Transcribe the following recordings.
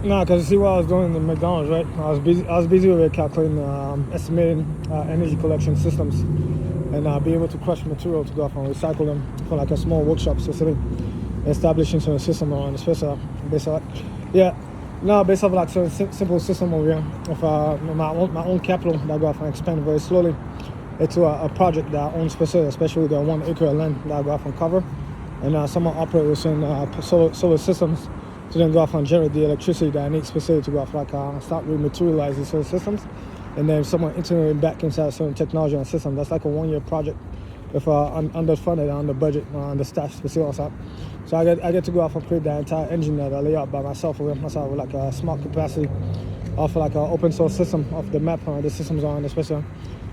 No, because you see what I was doing in McDonald's, right? I was busy with calculating, estimating energy collection systems, and be able to crush material to go off and recycle them for like a small workshop specific, establishing some system around the space. Based off, yeah, no, based off like some simple system over here of my own capital that go off and expand very slowly into a project that I own specific, especially the 1 acre of land that I go off and cover, and someone operate within solar systems to then go off and generate the electricity that I need specifically to go off like start rematerializing certain systems, and then someone integrating back inside certain technology and system. That's like a 1 year project if underfunded, under budget, under staff specific also. So I get to go off and create that entire engine that I lay out by myself with like a smart capacity of like an open source system of the map the systems are on the special.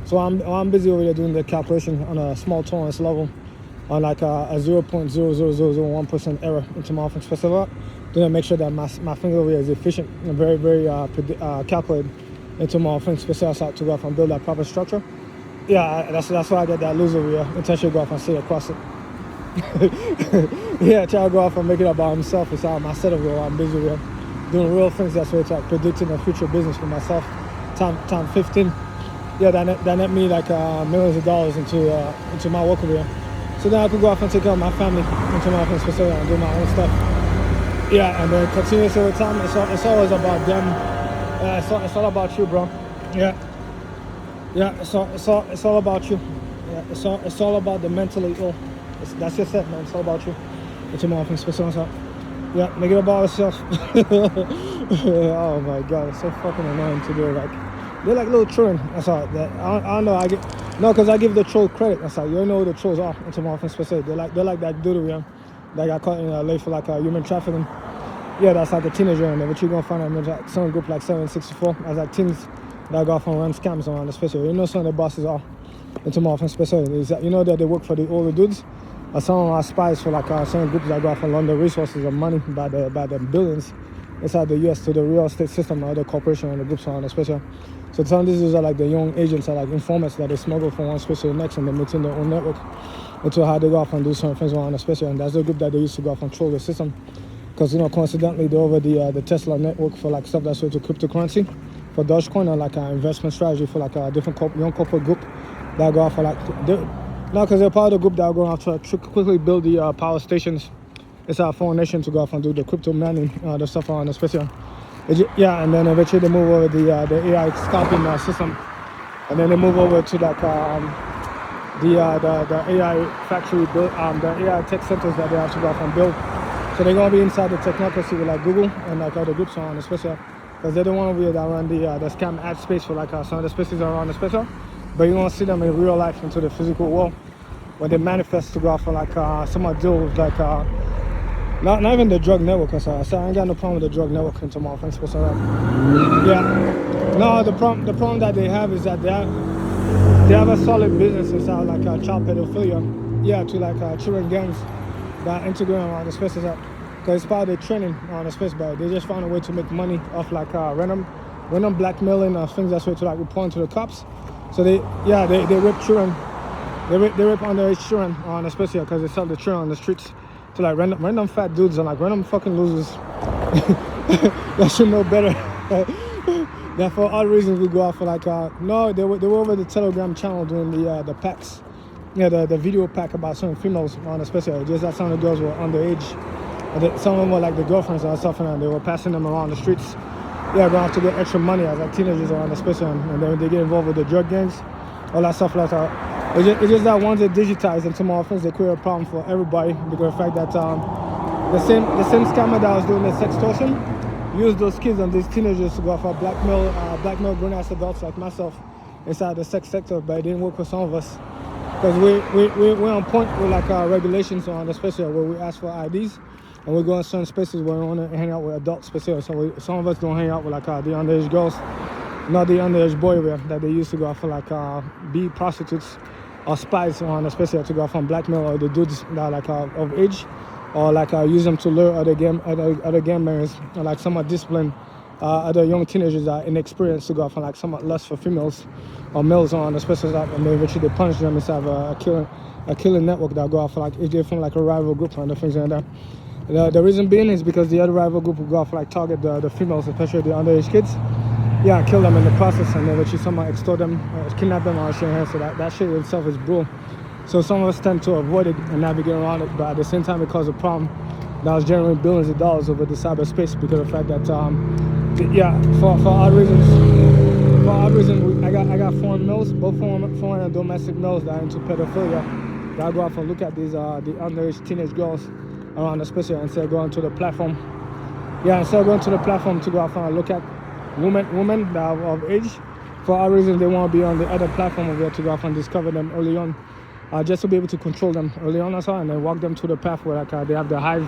So I'm busy over there doing the calculation on a small tolerance level on like a 0.00001% error into my offense specific. Then I make sure that my finger over here is efficient and very, very calculated into my offense specific to go off and build that proper structure. Yeah, that's why I get that loser over here. Intentionally go off and sit across it. Yeah, try to go off and make it about himself. It's out my setup where I'm busy with doing real things. That's what it's like predicting a future business for myself. Time 15. Yeah, that net me like millions of dollars into my work over here. So then I could go off and take care of my family into my offense specific and do my own stuff. Yeah, and then continuously over time, it's always about them. It's all about you, bro. Yeah, it's all about you. Yeah, it's all about the mentally ill. That's just it, man. It's all about you. It's more often specific. Yeah, make it about yourself. Oh my god, it's so fucking annoying to do. Like they're like little children. That's all. I don't know. Because I give the troll credit. That's all. You know who the trolls are. It's more often specific. They're like that dude, yeah, that got caught in LA for like human trafficking. Yeah, that's like a teenager, and but you're gonna find out like some group like 764 as like teens that go off and run scams around the special. You know some of the bosses are into more often special. You know that they work for the older dudes. Or some of our spies for like certain groups that go off and launder resources and money by the billions inside the US to the real estate system or other corporation and the groups around the special. So some of these are like the young agents are like informants that they smuggle from one space to the next and they maintain their own network into how they go off and do certain things around the special. And that's the group that they used to go off and control the system. Because, you know, coincidentally, they're over the Tesla network for like stuff that's related to cryptocurrency, for Dogecoin, or like an investment strategy for like a different young corporate group that go off for like, no, because they're part of the group that are going off to quickly build the power stations. It's our foreign nation to go off and do the crypto mining, the stuff on the special. Yeah, and then eventually they move over the AI scalping system, and then they move over to like the AI factory build, the AI tech centers that they have to go off and build. So they're gonna be inside the technocracy with like Google and like other groups around the special, because they're the one over here that run the scam ad space for like some of the spaces around the special. But you won't see them in real life into the physical world when they manifest to go off for like some deal with like not even the drug network or so. So I ain't got no problem with the drug network into my offense. Yeah. No, the problem that they have is that they have a solid business inside like child pedophilia. Yeah, to like children gangs that integrate around the spaces up. Because it's part of the training on the space, but they just found a way to make money off like random blackmailing things that's way to like report to the cops. So they rip children, they rip underage children on especially because they sell the children on the streets to like random fat dudes and like random fucking losers that should know better. That for all reasons we go out for like no, they were over the Telegram channel doing the packs, yeah, the video pack about certain females on especially. Just that some of the girls were underage, and some of them were like the girlfriends and stuff, and they were passing them around the streets. Yeah, going to have to get extra money as like teenagers around the space, and then they get involved with the drug gangs, all that stuff like that. It's just that once they digitize into more offense, they create a problem for everybody because of the fact that the same scammer that was doing the sextortion used those kids and these teenagers to go for blackmail grown-ass adults like myself inside the sex sector, but it didn't work for some of us because we're on point with like regulations on the space where we ask for IDs. And we go in certain spaces where we want to hang out with adults specifically. So some of us don't hang out with like the underage girls, not the underage boy that they used to go for like be prostitutes or spies on especially to go from blackmail or the dudes that are like of age, or like use them to lure other gang members, or like somewhat disciplined other young teenagers that are inexperienced to go from like somewhat lust for females or males on especially that, and then eventually they punish them inside of a killing network that go off for like if they're from like a rival group and the things like that. The reason being is because the other rival group will go off like target the females, especially the underage kids. Yeah, kill them in the process, and then which is somehow extort them, kidnap them, or shit. So that shit itself is brutal. So some of us tend to avoid it and navigate around it, but at the same time it caused a problem that was generating billions of dollars over the cyberspace because of the fact that yeah, for odd reasons. For odd reasons, I got foreign males, both foreign and domestic males that are into pedophilia. That go out and look at these the underage teenage girls around the space instead of going to the platform. Yeah, instead of going to the platform to go out and look at women that are of age. For our reason, they want to be on the other platform over there to go off and discover them early on, just to be able to control them early on as well, and then walk them to the path where like they have the hive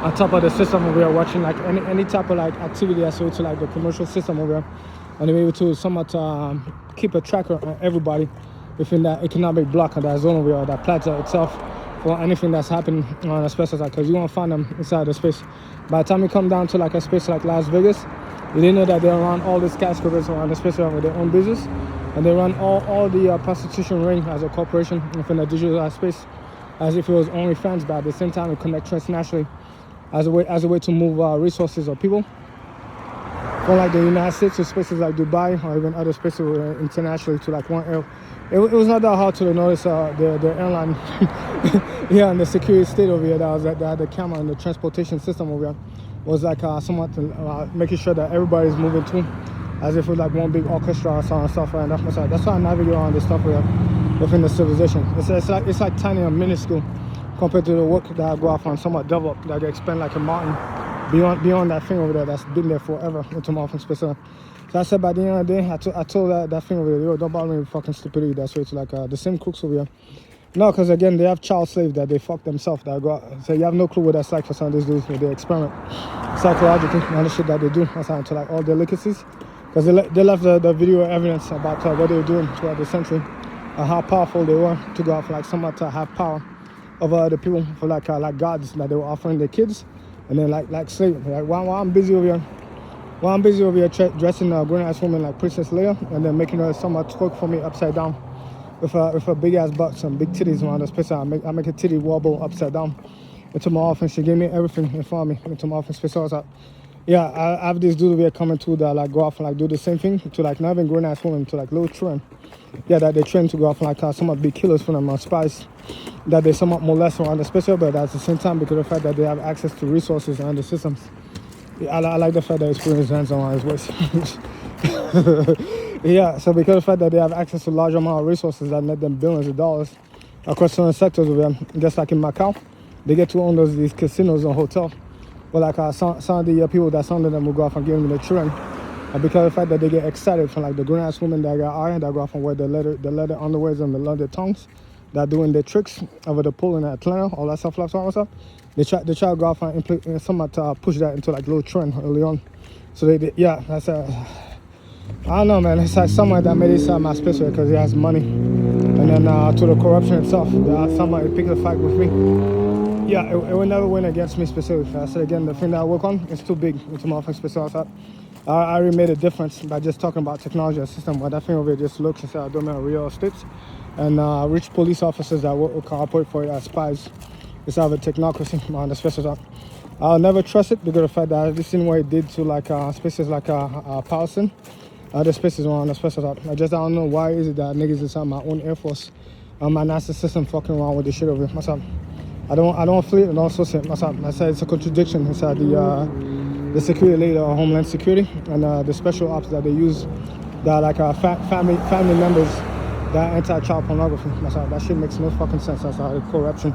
on top of the system over there, watching like any type of like activity associated to like the commercial system over there, and they're able to somewhat keep a tracker on everybody within that economic block of that zone over there, that plaza itself, for anything that's happening on a space like, because you won't find them inside the space. By the time you come down to like a space like Las Vegas, you didn't know that they're around all these skyscrapers around the space with their own business, and they run all the prostitution ring as a corporation within the digital space, as if it was OnlyFans, but at the same time it connects transnationally as a way to move resources or people from like the United States to spaces like Dubai or even other spaces internationally to like one area. It was not that hard to notice the airline here and the security state over here that had the camera and the transportation system over here was like somewhat making sure that everybody's moving too, as if it was like one big orchestra or something, stuff. And that's why I navigate around this stuff within the civilization. It's like tiny and minuscule compared to the work that I go off on, somewhat developed, that I expand like a mountain beyond that thing over there that's been there forever into my office space. So I said by the end of the day, I told that thing over there, yo, don't bother me with fucking stupidity. That's why it's like the same crooks over here. No, because again, they have child slaves that they fuck themselves. That go out. So you have no clue what that's like for some of these dudes. They experiment psychologically and the shit that they do. That's how to like all delicacies. Because they left the video evidence about what they were doing throughout the century and how powerful they were to go off like somewhat to have power over the people for like gods that they were offering their kids, and then like slaves. Like while I'm busy over here, dressing a grown-ass woman like Princess Leia, and then making her somewhat twerk for me upside down with a big ass butt, some big titties around this place. I make a titty wobble upside down into my office. She gave me everything in front of me into my office space. So I was like, yeah, I have this dude over here coming too that like go off and like do the same thing to like not even grown-ass women, to like little children. Yeah, that they train to go off and like somewhat big killers for them, spies that they somewhat molest around the special, but at the same time because of the fact that they have access to resources and the systems. Yeah, I like the fact that it's putting his hands on his waist. Yeah, so because of the fact that they have access to large amount of resources that net them billions of dollars across certain sectors of them, just like in Macau, they get to own these casinos and hotels. But like some of the people that's under them will go off and give them the children. And because of the fact that they get excited from like the grown-ass women that got iron, that go off and wear the leather underwears and the leather tongues, that doing their tricks over the pool in Atlanta, all that stuff, they try to go off and somewhat push that into like little trend early on. So yeah, that's I don't know, man. It's like someone that made it inside my space because he has money, and then to the corruption itself, somebody picked a fight with me. Yeah, it will never win against me specifically. I said again, the thing that I work on is too big into my office space. I already made a difference by just talking about technology and system. But that thing over here just looks inside a domain of real estate and rich police officers that will cooperate for it as spies. It's out of a technocracy on the special. I'll never trust it because of the fact that I've seen what it did to like spaces like Powelson, other spaces around the special. I don't know why is it that niggas inside my own Air Force, my NASA system fucking around with this shit over here. Myself, I don't flee it and also say myself. I said it's a contradiction inside the security leader of Homeland Security and the special ops that they use that like family members that anti-child pornography. Myself, that shit makes no fucking sense. That's how the corruption